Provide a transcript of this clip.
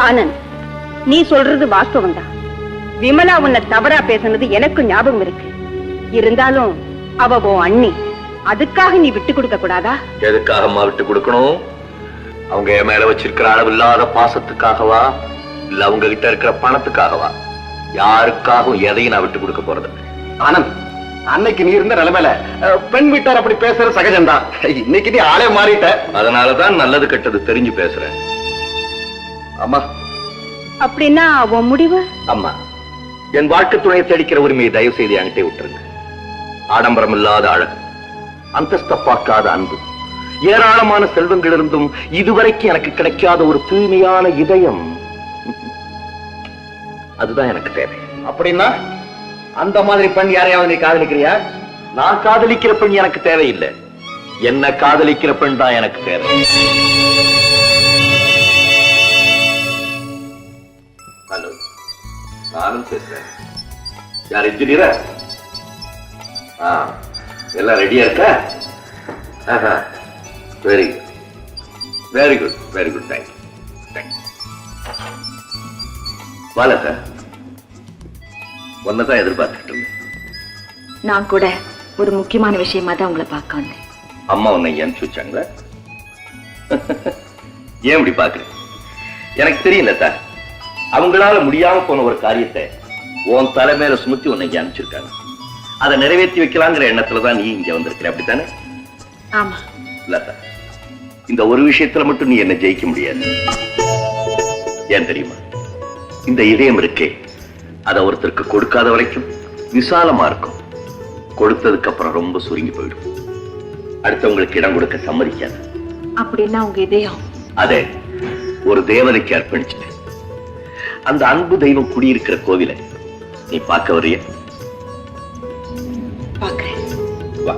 ஆனந்த், நீ சொல்றது வாஸ்தவம் தான். விமலா உன்னை தவறா பேசுனது எனக்கு ஞாபகம் இருக்கு. இருந்தாலும் அவ உன் அண்ணி, அதுக்காக நீ விட்டு கொடுக்க கூடாதா? எதுக்காக அம்மா விட்டு கொடுக்கணும்? அவங்க என் மேல வச்சிருக்கிற அளவில்லாத பாசத்துக்காகவா, இல்ல அவங்க கிட்ட இருக்கிற பணத்துக்காகவா? யாருக்காகவும் எதையும் நான் விட்டு கொடுக்க போறது. ஆனந்த், அன்னைக்கு நீ இருந்த நிலைமையில பெண் வீட்டார் அப்படி பேசுறது சகஜம்தான். இன்னைக்கு நீ ஆளே மாறிட்ட. அதனாலதான் நல்லது கெட்டது தெரிஞ்சு பேசுறேன். அம்மா, அப்படின்னா உன் முடிவு? அம்மா, என் வாழ்க்கை துணையை தேடிக்கிற உரிமையை தயவு செய்து என்கிட்ட விட்டுருங்க. ஆடம்பரம் இல்லாத அழகு, அந்தஸ்த பார்க்காத அன்பு, ஏராளமான செல்வங்கள் இருந்தும் இதுவரைக்கும் எனக்கு கிடைக்காத ஒரு தூய்மையான இதயம், அதுதான் எனக்கு தேவை. அப்படின்னா அந்த மாதிரி பெண் யாரையாவது நீ காதலிக்கிறியா? நான் காதலிக்கிற பெண் எனக்கு தேவையில்லை. என்ன காதலிக்கிற பெண் தான் எனக்கு தேவை. ஹலோ, நானும் பேசுறேன். யார் இன்ஜினியரா? எல்லாம் ரெடியா இருக்கா? Very good, very good, very good. Thank you, thank you. வாழ சார், ஒன்னதான் எதிர்பார்த்துட்டு இருந்தேன். நான் கூட ஒரு முக்கியமான விஷயமா தான் உங்களை பார்க்க வந்தேன். அம்மா உன்னை அனுப்பிச்சு வச்சாங்களா? ஏன் இப்படி பாக்குறேன்? எனக்கு தெரியல சார். அவங்களால முடியாம போன ஒரு காரியத்தை உன் தலைமையில சுமத்தி உன்னை இங்க அனுப்பிச்சிருக்காங்க. அதை நிறைவேற்றி வைக்கலாங்கிற எண்ணத்துலதான் நீ இங்க வந்திருக்கிற, அப்படித்தானே? ஆமா. இல்ல சார், இந்த ஒரு விஷயத்துல மட்டும் நீ என்ன ஜெயிக்க முடியாது. ஏன் தெரியுமா? இந்த இதயம் இருக்கே, அதை ஒருத்தருக்கு கொடுக்காத வரைக்கும் விசாலமா இருக்கும். கொடுத்ததுக்கு அப்புறம் ரொம்ப சுருங்கி போயிடும். அடுத்தவங்களுக்கு இடம் கொடுக்க சம்மதிக்காது. அப்படின்னா உங்க இதயம்? அதே ஒரு தேவதைக்கு அர்ப்பணிச்சுட்டு. அந்த அன்பு தெய்வம் குடியிருக்கிற கோவிலை நீ பார்க்க வரைய? பார்க்கிறேன். வா.